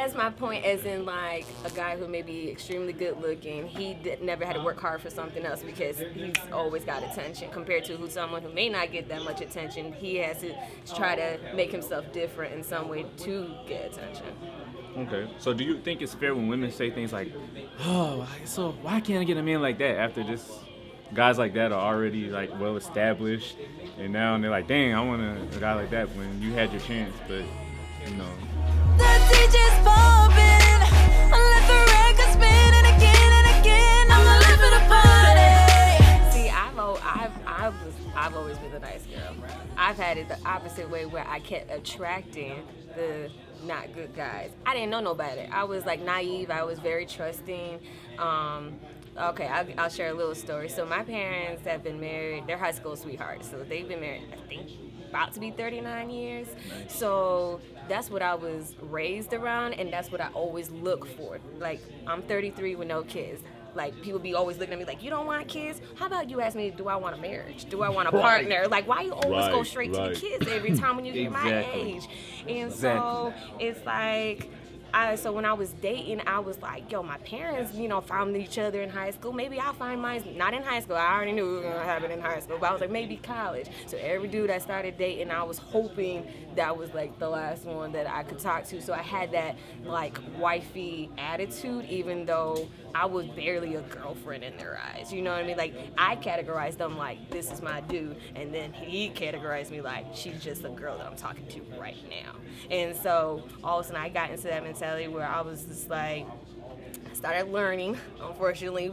That's my point, as in like a guy who may be extremely good looking, never had to work hard for something else because he's always got attention, compared to someone who may not get that much attention. He has to try to make himself different in some way to get attention. Okay. So do you think it's fair when women say things like, "Oh, so why can't I get a man like that?" After just guys like that are already like well established, and now they're like, "Dang, I want a guy like that." When you had your chance, but you know. The DJ's bumping, I let the record spin and again, I'm the life of the party. See, I've always been the nice girl. I've had it the opposite way, where I kept attracting the not good guys. I didn't know nobody. I was like naive. I was very trusting. Okay, I'll share a little story. So my parents have been married. They're high school sweethearts. So they've been married, I think, about to be 39 years. So that's what I was raised around, and that's what I always look for. Like, I'm 33 with no kids. Like, people be always looking at me like, you don't want kids? How about you ask me, do I want a marriage? Do I want a partner? Like, why you always go straight to the kids every time when you get my age? And so it's like, so when I was dating, I was like, yo, my parents, found each other in high school. Maybe I'll find mine, not in high school. I already knew it was going to happen in high school. But I was like, maybe college. So every dude I started dating, I was hoping that was like the last one that I could talk to. So I had that like wifey attitude, even though I was barely a girlfriend in their eyes. You know what I mean? Like, I categorized them like, this is my dude. And then he categorized me like, she's just a girl that I'm talking to right now. And so all of a sudden I got into that mentality where I was just like, I started learning, unfortunately,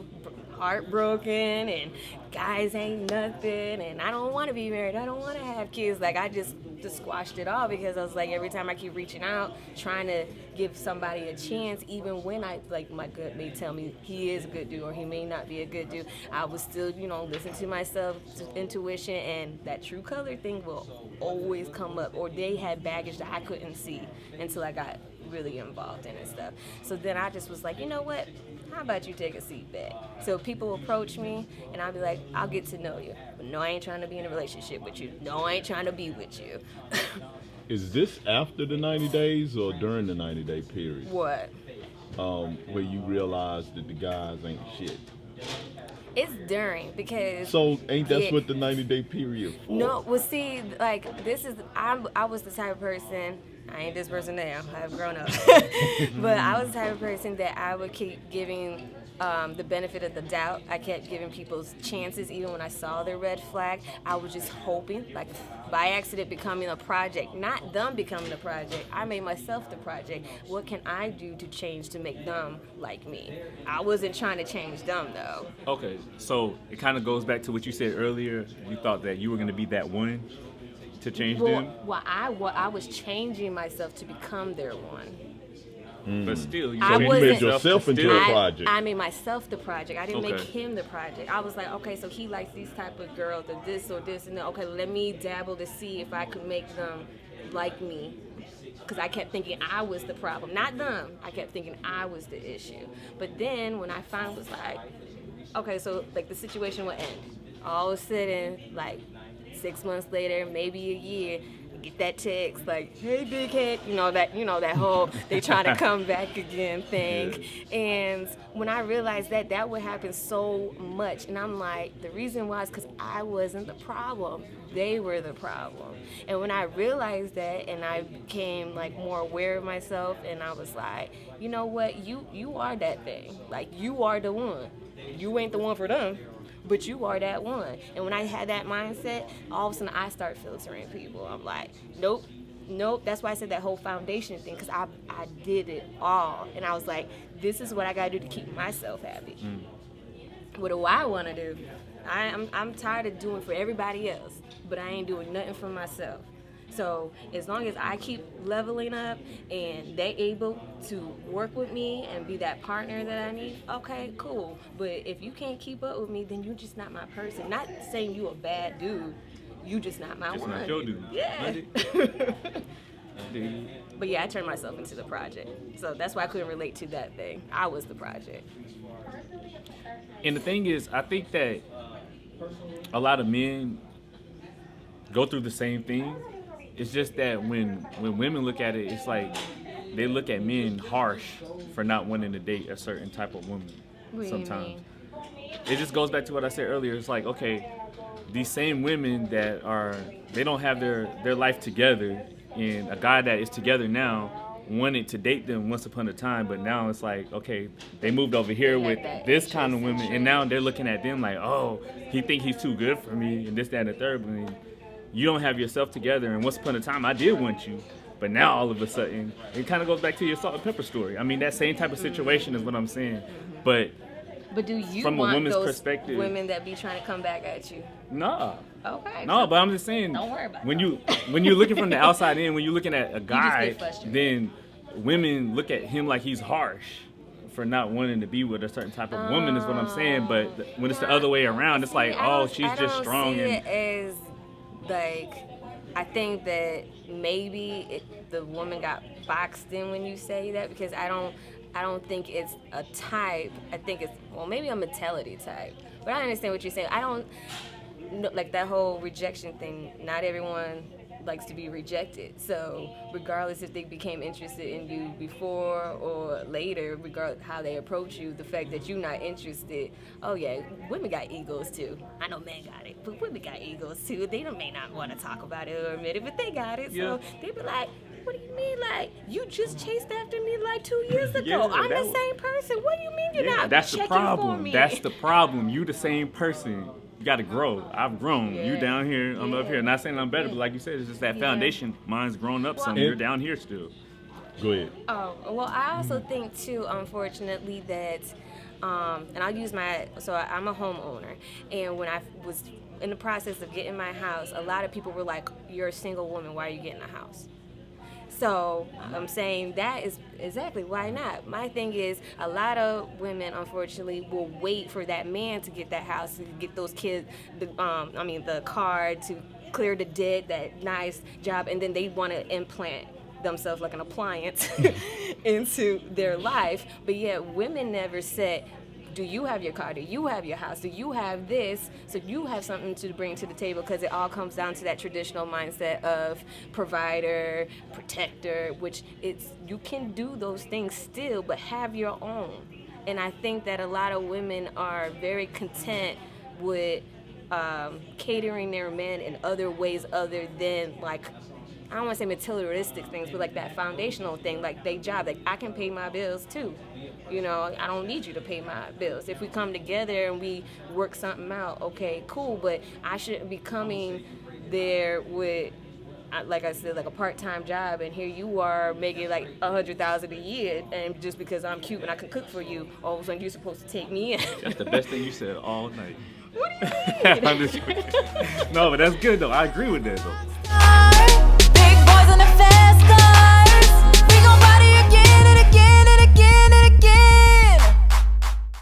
heartbroken, and guys ain't nothing, and I don't want to be married, I don't want to have kids. Like, I just squashed it all, because I was like, every time I keep reaching out, trying to give somebody a chance, even when my gut may tell me he is a good dude or he may not be a good dude, I was still, listen to myself, intuition, and that true color thing will always come up. Or they had baggage that I couldn't see until I got really involved in it and stuff. So then I just was like, you know what? How about you take a seat back? So people approach me, and I'll be like, I'll get to know you. But no, I ain't trying to be in a relationship with you. No, I ain't trying to be with you. Is this after the 90 days or during the 90-day period? What? Where you realize that the guys ain't shit? It's during, because... So ain't that what the 90-day period for? No, well, see, like, I was the type of person... I ain't this person now. I've grown up. But I was the type of person that I would keep giving the benefit of the doubt. I kept giving people chances, even when I saw their red flag. I was just hoping, like, by accident becoming a project. Not them becoming a project. I made myself the project. What can I do to change to make them like me? I wasn't trying to change them, though. Okay, so it kind of goes back to what you said earlier. You thought that you were going to be that one to change them? Well, I was changing myself to become their one. But still, you made yourself into a project. I made myself the project. I didn't make him the project. I was like, okay, so he likes these type of girls, or this or this, and then, okay, let me dabble to see if I could make them like me. Because I kept thinking I was the problem, not them. I kept thinking I was the issue. But then when I finally was like, okay, so like the situation will end. All of a sudden, like 6 months later, maybe a year, get that text like, hey, big head, that whole they trying to come back again thing. Yeah. And when I realized that would happen so much, and I'm like, the reason why is because I wasn't the problem. They were the problem. And when I realized that, and I became like more aware of myself, and I was like, you know what, you are that thing. Like, you are the one. You ain't the one for them, but you are that one. And when I had that mindset, all of a sudden I start filtering people. I'm like, nope. That's why I said that whole foundation thing, because I did it all. And I was like, this is what I got to do to keep myself happy. What do I want to do? I'm tired of doing for everybody else, but I ain't doing nothing for myself. So as long as I keep leveling up and they able to work with me and be that partner that I need, okay, cool. But if you can't keep up with me, then you're just not my person. Not saying you a bad dude, you just not my one. Just not your dude. Yeah. But yeah, I turned myself into the project. So that's why I couldn't relate to that thing. I was the project. And the thing is, I think that a lot of men go through the same thing. It's just that when women look at it, it's like they look at men harsh for not wanting to date a certain type of woman. What do you Sometimes mean? it just goes back to what I said earlier. It's like, okay, these same women that they don't have their life together, and a guy that is together now wanted to date them once upon a time, but now it's like, okay, they moved over here They have with that this kind of interest women, in and now they're looking at them like, oh, he think he's too good for me, and this, that, and the third. But then you don't have yourself together, and once upon a time, I did want you, but now all of a sudden, it kind of goes back to your salt and pepper story. I mean, that same type of situation is what I'm saying, but But do you from a want woman's those perspective- women that be trying to come back at you? nah. Okay. No, but I'm just saying, Don't worry about when you're looking from the outside in, when you're looking at a guy, frustrated. then women look at him like he's harsh for not wanting to be with a certain type of woman is what I'm saying. But when it's the other way around, it's like, oh, she's just strong. I And don't see it as like, I think that maybe the woman got boxed in when you say that, because I don't think it's a type. I think it's, well, maybe a mentality type. But I understand what you're saying. I don't know, like that whole rejection thing. Not everyone likes to be rejected. So regardless if they became interested in you before or later, regardless how they approach you, the fact that you're not interested, oh yeah, women got egos too. I know men got it, but women got egos too. They may not want to talk about it or admit it, but they got it. Yeah. So they be like, what do you mean? Like, you just chased after me like 2 years ago. Yeah, I'm that the same person. What do you mean you're yeah, not that's the checking for problem. me? That's the problem. You the same person. You got to grow. I've grown. You Yeah. down here, I'm up Yeah. here. Not saying I'm better, but like you said, it's just that Yeah. foundation. Mine's grown up some. Well- You're down here still. Go ahead. Oh, well, I also think too, unfortunately, that, and I'll use so I'm a homeowner, and when I was in the process of getting my house, a lot of people were like, you're a single woman, why are you getting a house? So I'm saying that is exactly why not. My thing is, a lot of women, unfortunately, will wait for that man to get that house, to get those kids, the car, to clear the debt, that nice job, and then they want to implant themselves like an appliance into their life. But yet women never said, do you have your car? Do you have your house? Do you have this? So you have something to bring to the table, because it all comes down to that traditional mindset of provider, protector, which you can do those things still, but have your own. And I think that a lot of women are very content with catering their men in other ways other than, like, I don't want to say materialistic things, but like that foundational thing, like they job. Like, I can pay my bills too. You know, I don't need you to pay my bills. If we come together and we work something out, okay, cool. But I shouldn't be coming there with, like I said, like a part-time job, and here you are making like $100,000 a year, and just because I'm cute and I can cook for you, all of a sudden you're supposed to take me in. That's the best thing you said all night. What do you mean? I'm just kidding. No, but that's good though. I agree with that though.